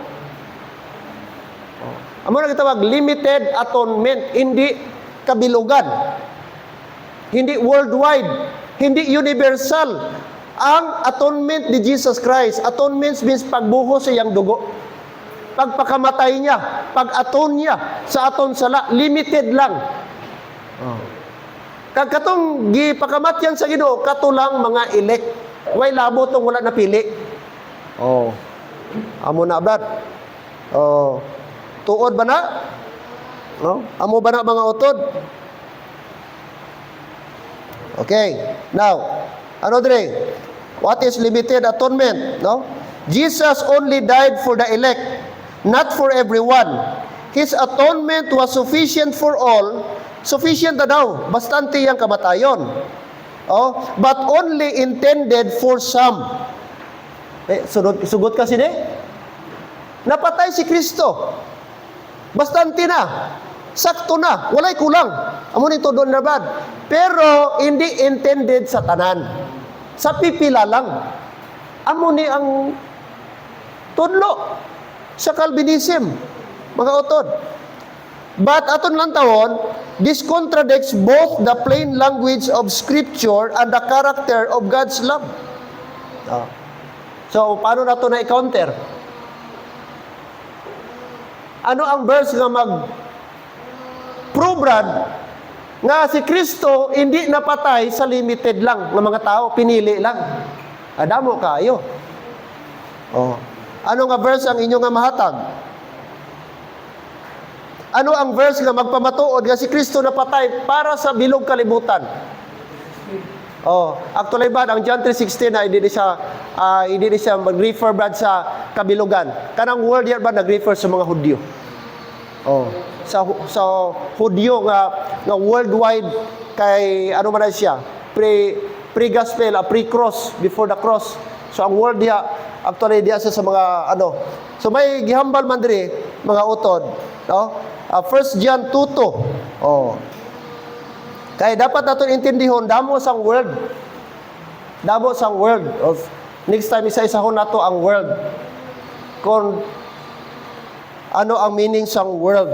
Speaker 1: Amo na gitawag limited atonement, hindi kabilugan. Hindi worldwide, hindi universal. Ang atonement ni Jesus Christ, atonement means pagbuhos sa iyang dugo. Pagpakamatay niya, pag-aton niya sa aton sala, limited lang. Katong gipakamatyan sa Ginoo, katulang mga elect. Way labo tong wala napili. Amo na brad. Tuod ba na? Amo ba na mga utod? Okay. Now, ano dire? What is limited atonement? No? Jesus only died for the elect, not for everyone. His atonement was sufficient for all. Sufficient na daw, bastante yang kamatayon. But only intended for some. Sugot kasi ni? Napatay si Kristo. Bastante na. Sakto na. Walay kulang. Amo ni tudon na bad. Pero hindi intended sa tanan. Sa pipila lang. Amo ni ang tudlo sa Calvinism. Mga utod. But aton lang tawon, this contradicts both the plain language of Scripture and the character of God's love. So, paano na ito na-counter? Ano ang verse nga mag-prove nga si Kristo hindi napatay sa limited lang ng mga tao, pinili lang. Adamo kayo. Ano nga verse ang inyong nga mahatag? Ano ang verse nga magpamatuod nga si Kristo napatay para sa bilog kalibutan? Actually ba ang John 3:16 na hindi siya mag-refer brad sa kabilugan. Kanang word yan ba nag-refer sa mga Hudyo? Sa Hudyo nga worldwide kay ano man siya? Pre-gospel, pre-cross, before the cross. So ang world diha actually diha sa mga ano. So may gihambal man diri mga utod, no? 1 John 2:2. Oh. Kaya dapat natin intindihon damo sang world. Damo sang world. Of next time isa-isahon nato ang world. Kung ano ang meaning sang world.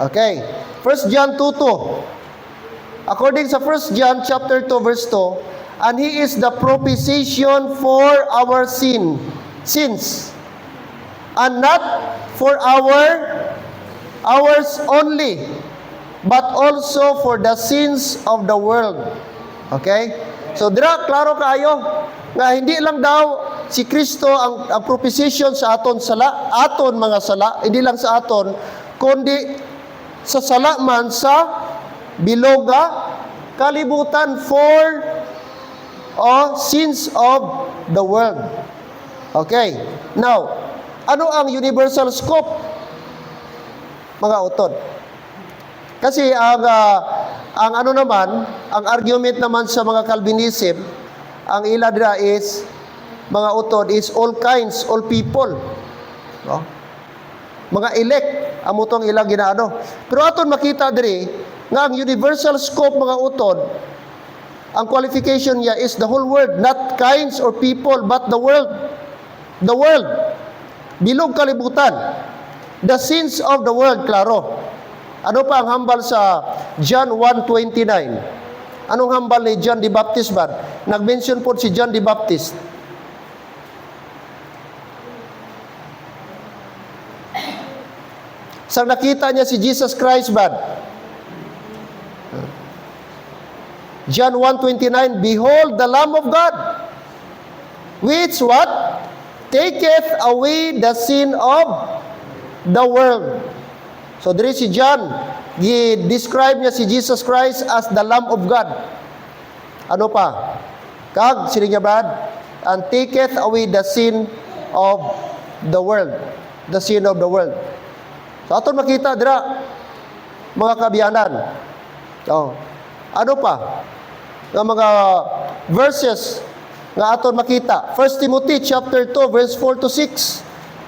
Speaker 1: Okay. 1 John 2:2. According sa 1 John chapter 2 verse 2, and he is the propitiation for our sins, and not for ours only, but also for the sins of the world. Okay? So dira klaro kaayo nga hindi lang daw si Kristo ang propitiation sa aton mga sala, hindi lang sa aton, kundi sa sala man sa biloga kalibutan for sins of the world. Okay. Now, ano ang universal scope? Mga utod. Kasi ang ano naman, ang argument naman sa mga Calvinism, ang ila dira is mga utod is all kinds, all people. No? Mga elect ang mutong ilang ginaano. Pero aton makita diri nga ang universal scope mga utod, ang qualification niya is the whole world, not kinds or people, but the world. The world. Bilog kalibutan. The sins of the world, klaro. Ano pa ang hambal sa John 1:29? Anong hambal ni John the Baptist ba? Nag-mention po si John the Baptist. Sa nakita niya si Jesus Christ ba? John 1:29, behold the Lamb of God, which what? Taketh away the sin of the world. So diri si John, describe niya si Jesus Christ as the Lamb of God. Ano pa? Kag sini niya Brad, and taketh away the sin of the world. The sin of the world. So aton makita dira mga kabiyanan. Oh. Ano pa? Nga mga verses nga aton makita. 1 Timothy chapter 2 verse 4 to 6.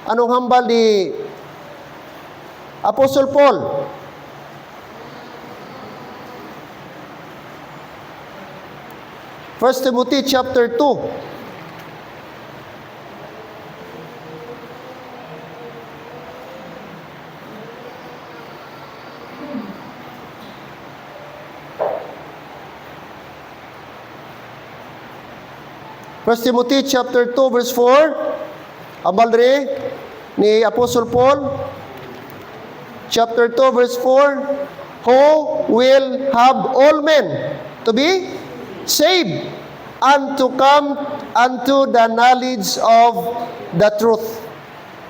Speaker 1: Anong hambal ni Apostle Paul? First Timothy chapter 2. First Timothy chapter 2 verse 4. Ambal diri ni Apostle Paul. Chapter 2 verse 4. Who will have all men to be saved and to come unto the knowledge of the truth.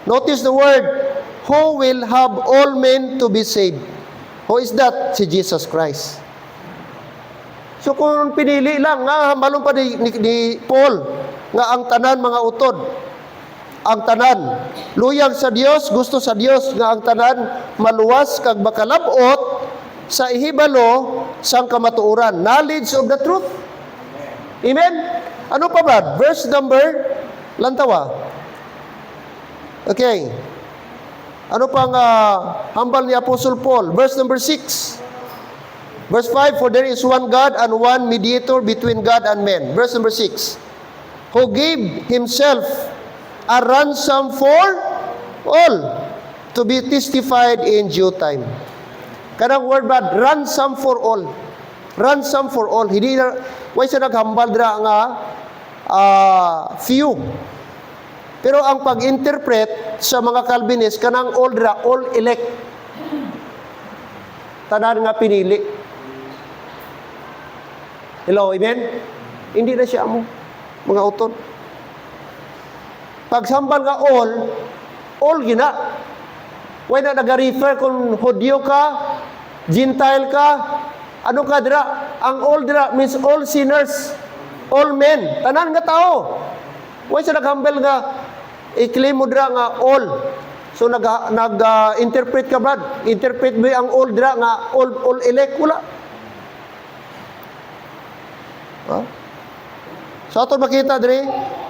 Speaker 1: Notice the word, who will have all men to be saved. Who is that? Si Jesus Christ. So kung pinili lang, nga hambalon pa ni Paul, nga ang tanan mga utod, ang tanan, luyag sa Dios, gusto sa Dios, nga ang tanan, maluwas kag makalabot sa ihibalo sang kamatuoran, knowledge of the truth. Amen? Ano pa ba? Verse number, lantawa. Okay. Ano pang hambal ni Apostle Paul? Verse number 6. Verse 5, for there is one God and one mediator between God and men. Verse number 6, who gave himself a ransom for all to be testified in due time. Kanang word ba, ransom for all. Ransom for all. Hindi na, why siya naghambal dira nga few. Pero ang pag-interpret sa mga Calvinist, kanang all dira, all elect. Tanan nga pinili. Hello, amen? Hindi na siya mo, mga utod. Pagsambal nga all gina. Why na nag-refer kung Hudyo ka, Gentile ka, ano ka dira? Ang all dira means all sinners, all men, tanan nga tao. Why siya naghambal nga, i-claim mo dira nga all. So nag-interpret ka, Brad. Interpret mo ang all dira nga all elect, wala. So ato makita diri,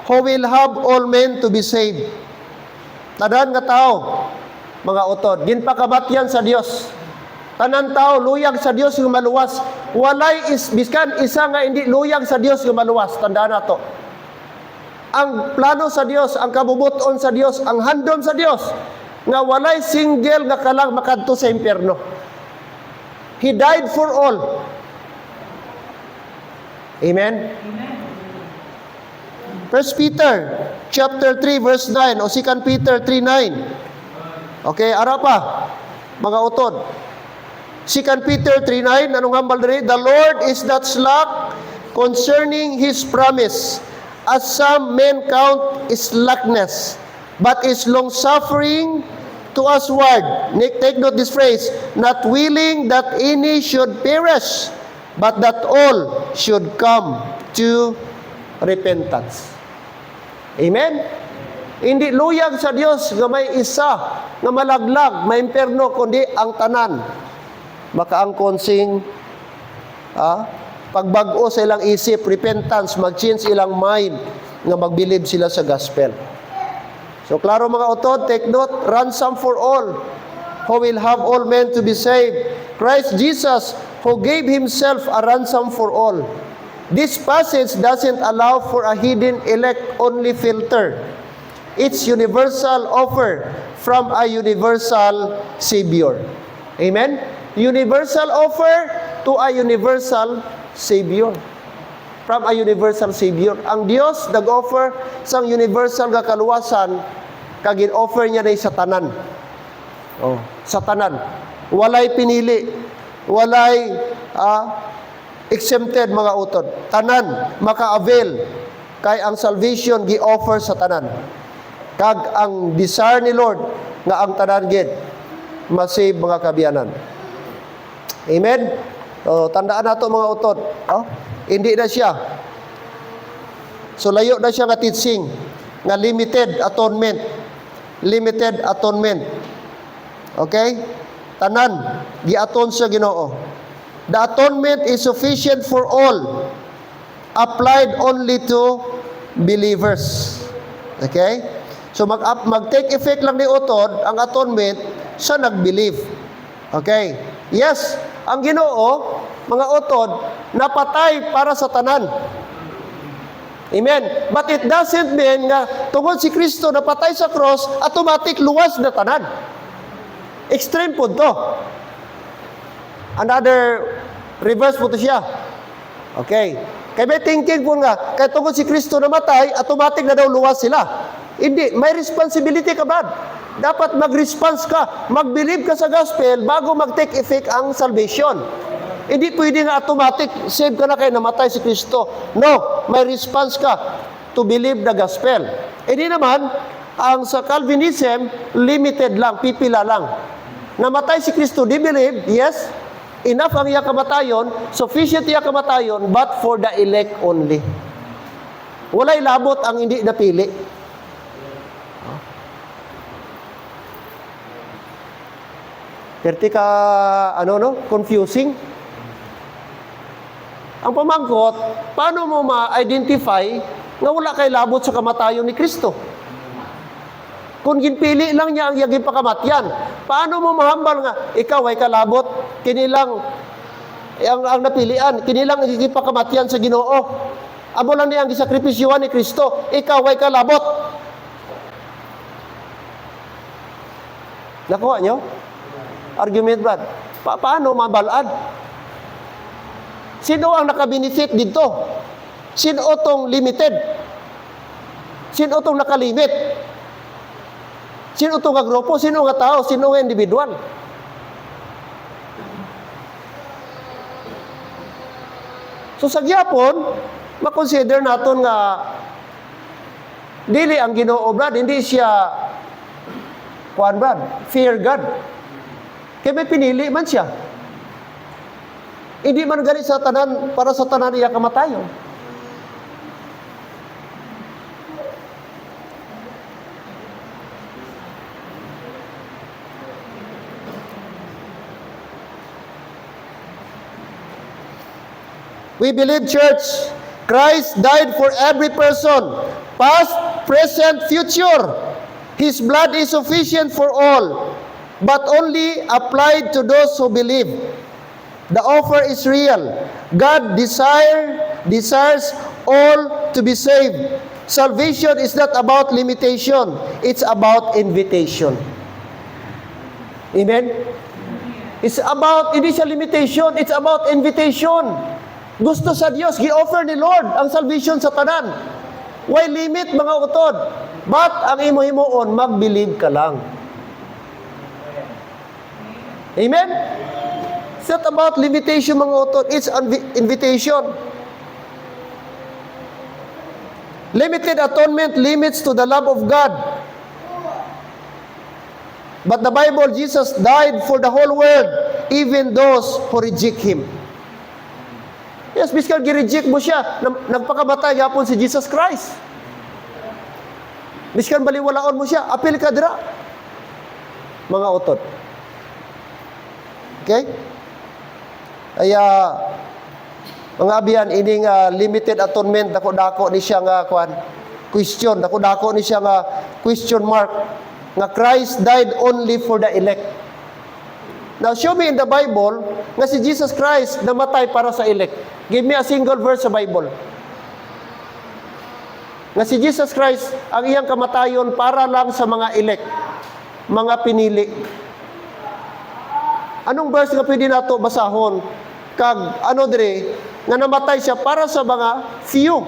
Speaker 1: who will have all men to be saved. Tanan nga tao, mga utod, ginpakabatyan sa Dios. Tanan tao luyag sa Dios nga maluwas. Walay biskan isa nga hindi luyag sa Dios nga maluwas. Tandaan nato. Ang plano sa Dios, ang kabubuton sa Dios, ang handom sa Dios nga walay single nga kalang makadto sa impyerno. He died for all. Amen. 1 Peter chapter 3 verse 9 o 2 Peter 3:9. Okay, ara pa mga utod. 2 Peter 3:9, anong hambal diri? The Lord is not slack concerning His promise, as some men count slackness, but is long-suffering to usward. Take note this phrase, not willing that any should perish, but that all should come to repentance. Amen? Hindi luyag sa Dios nga may isa nga malaglag, may impyerno, kundi ang tanan. Makaangkon sing pagbag-o sa ilang isip, repentance, mag-change ilang mind, nga magbilib sila sa gospel. So, klaro mga utod, take note, ransom for all, who will have all men to be saved. Christ Jesus, who gave Himself a ransom for all. This passage doesn't allow for a hidden elect-only filter. It's universal offer from a universal Savior. Amen? Universal offer to a universal Savior. From a universal Savior. Ang Dios nag-offer sang universal nga kaluwasan, kagin offer niya na sa tanan. Oh, sa tanan. Walay pinili. Walay exempted mga utod. Tanan maka-avail kay ang salvation gi-offer sa tanan. Kag ang desire ni Lord nga ang tanan gid ma-save mga kabiyanan. Amen. Tandaan nato mga utod. Hindi na siya. So layo na siya nga teaching nga limited atonement. Limited atonement. Okay? Tanan gi-aton sa Ginoo. The atonement is sufficient for all. Applied only to believers. Okay? So mag-take effect lang ni utod ang atonement sa nag-believe. Okay? Yes, ang Ginoo, mga utod, napatay para sa tanan. Amen. But it doesn't mean nga tungod si Kristo napatay sa cross, automatic luwas na tanan. Extreme po to. Another reverse po to siya. Okay. Kaya may thinking po nga, kaya tungod si Kristo namatay, automatic na daw luwas sila. Hindi, may responsibility ka ba? Dapat mag-response ka, mag-believe ka sa gospel bago mag-take effect ang salvation. Hindi pwede nga automatic, save ka na kayo, namatay si Kristo. No, may response ka to believe the gospel. Hindi naman, ang sa Calvinism, limited lang, pipila lang. Namatay si Kristo, di believe, yes, enough ang iya kamatayon, sufficient iya kamatayon, but for the elect only. Walay labot ang hindi napili. Perti ka, confusing. Ang pamangkot, paano mo ma-identify nga wala kay labot sa kamatayon ni Kristo? Kung ginpili lang niya ang yaging pakamatyan, paano mo mahambal nga, ikaw ay kalabot, kinilang, ang napilian, kinilang yaging pakamatyan sa Ginoo. Amo lang niya ang gisakripisyuhan ni Kristo, ikaw ay kalabot. Nakuha nyo? Argument, Brad. Paano mabalad? Sino ang nakabenefit dito? Sino tong limited? Sino tong nakalimit? Sino tong grupo? Sino nga tao? Sino nga individual? So sa gyapon, makonsider naton nga dili ang Ginoo, Brad, hindi siya Brad, fear God. Kaya may pinili man siya. Hindi man galit sa tanan, para sa tanan niya kamatayon. We believe, church, Christ died for every person, Past, present, future. His blood is sufficient for all, but only applied to those who believe. The offer is real. God desires all to be saved. Salvation is not about limitation. It's about invitation. Amen? It's about, hindi siya limitation, it's about invitation. Gusto sa Diyos, gi-offer ni Lord ang salvation sa tanan. Why limit, mga utod? But ang imo-himoon, mag-believe ka lang. Amen? It's not about limitation, mga utod. It's an invitation. Limited atonement limits to the love of God. But the Bible, Jesus died for the whole world, even those who reject Him. Yes, biskal gi-reject mo siya, nagpakamatay yapon si Jesus Christ. Biskal baliwalaon mo siya, apil ka dira. Mga utot. Okay? Kaya, mga abiyan, ining limited atonement, dako-dako ni siya nga question, dako-dako ni siya nga question mark, nga Christ died only for the elect. Now, show me in the Bible nga si Jesus Christ namatay para sa elect. Give me a single verse sa Bible. Nga si Jesus Christ, ang iyang kamatayon para lang sa mga elect, mga pinili. Anong verse nga pwede nato basahon? Kag, dire, nga namatay siya para sa mga few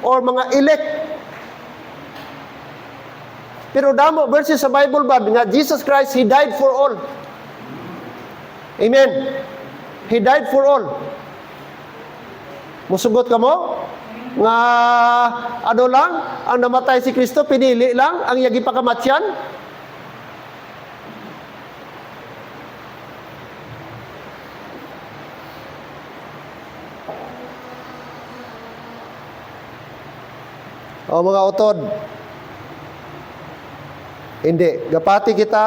Speaker 1: or mga elect. Pero damo verses sa Bible ba nga Jesus Christ, He died for all. Amen. He died for all. Musugot ka mo? Nga lang, ang namatay si Kristo, pinili lang, ang yagi pakamatyan? O mga utod, hindi. Gapati kita,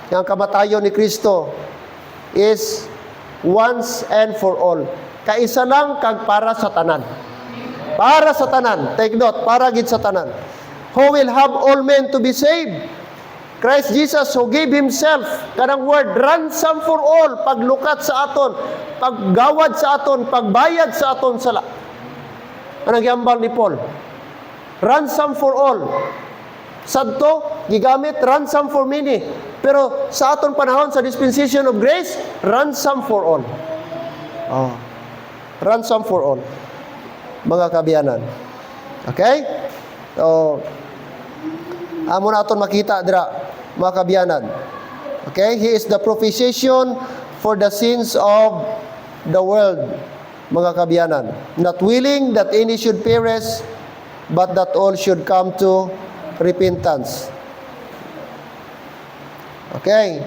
Speaker 1: ang kamatayon ni Kristo is once and for all. Kaisa lang kag para sa tanan. Para sa tanan. Take note, para gid sa tanan. Who will have all men to be saved? Christ Jesus who gave Himself, kanang word, ransom for all, paglukat sa aton, paggawad sa aton, pagbayad sa aton sala. Anong giambal ni Paul? Ransom for all. Sadto, gigamit, ransom for many. Pero sa aton panahon, sa dispensation of grace, ransom for all. Oh. Ransom for all. Mga kabiyanan. Okay? So, amo na aton makita dira, mga kabiyanan. Okay? He is the propitiation for the sins of the world, mga kabiyanan. Not willing that any should perish, but that all should come to repentance. Okay.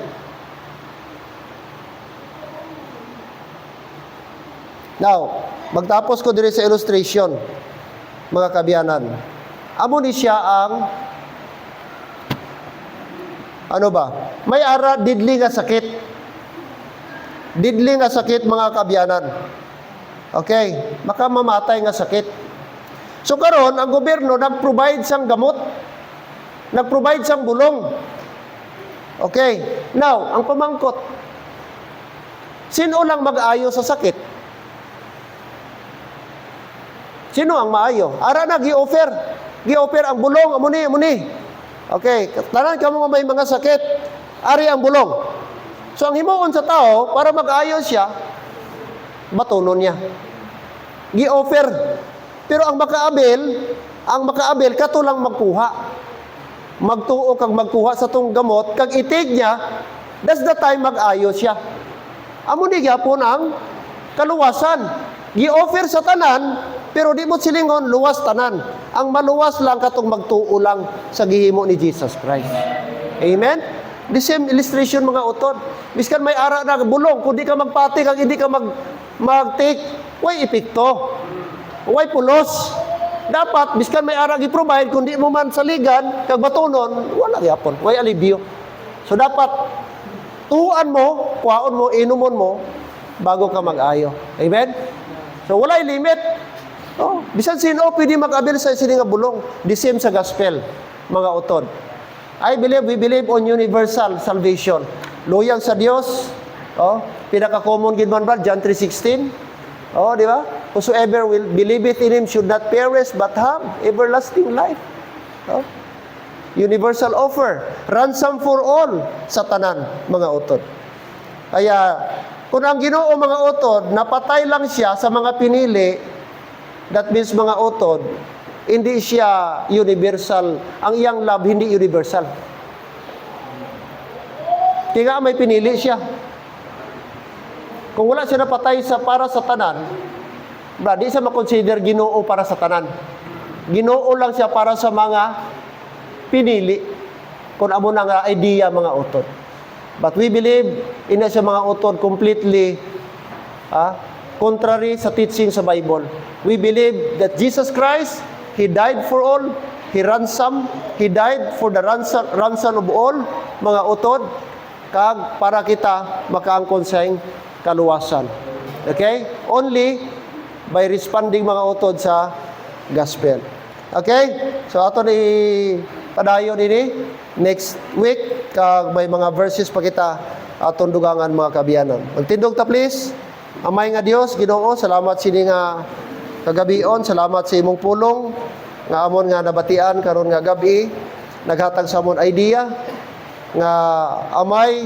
Speaker 1: Now, magtapos ko diri sa illustration, mga kabiyanan. Amo ni siya ang ano ba? May ara didli nga sakit. Didli nga sakit, mga kabiyanan. Okay, makamamatay nga sakit. So karon ang gobyerno nag-provide sang gamot. Nag-provide sang bulong. Okay. Now, ang pamangkot. Sino lang mag-ayo sa sakit? Sino ang maayo? Ara na gi-offer. Gi-offer ang bulong, amo ni. Okay, tanan kamo may mga sakit, ari ang bulong. So ang himuon sa tao para mag-ayo siya, batunon niya. Gi-offer. Pero ang makaabel kato lang magkuha. Magtuo kag magkuha sa tong gamot kag itig niya, that's the time mag-ayo siya. Amo ni gyapon ang kaluwasan. Gi-offer sa tanan, pero di mo silingon luwas tanan. Ang maluwas lang katong magtuo lang sa gihimo ni Jesus Christ. Amen. The same illustration, mga utod. Biskan may ara na bulong, kung di ka magpati kag hindi ka mag-take, way epekto. Way pulos. Dapat, biskan may ara gi-provide, kung di mo man saligan, kag batunon, wala gyapon, way alibyo. So dapat, tuhuan mo, kuhaon mo, inumon mo, bago ka mag-ayo. Amen? So walay limit. Oh, bisan sino pwede mag-abil sa sini nga bulong. The same sa gospel, mga utod. We believe on universal salvation. Luyag sa Dios. Oh, pinaka-common gid man ba John 3:16? Oh, di ba? Whosoever will believeth in him should not perish but have everlasting life. Oh. Universal offer, ransom for all sa tanan, mga utod. Kaya kung ang Ginoo, mga utod, napatay lang siya sa mga pinili, that means, mga utod, hindi siya universal. Ang iyang love hindi universal. Kaya may pinili siya. Kung wala siya napatay para sa tanan, di siya makonsider Ginoo para sa tanan. Ginoo lang siya para sa mga pinili. Kung amo na nga idea, mga utod. But we believe in sa mga utod completely contrary sa teaching sa Bible. We believe that Jesus Christ, He died for all. He died for the ransom of all, mga utod, kag para kita makaangkon sa kaluwasan. Okay? Only by responding, mga utod, sa gospel. Okay? So ato ni padayon ini next week kag may mga verses pa kita atong dugangan, mga kabiyanan. Magtindog ta please. Amay nga Dios, Ginoo, salamat sini nga kagabion, salamat sa imong pulong nga amon nga nabatian karon nga gabi, naghatag sa amon idea nga amay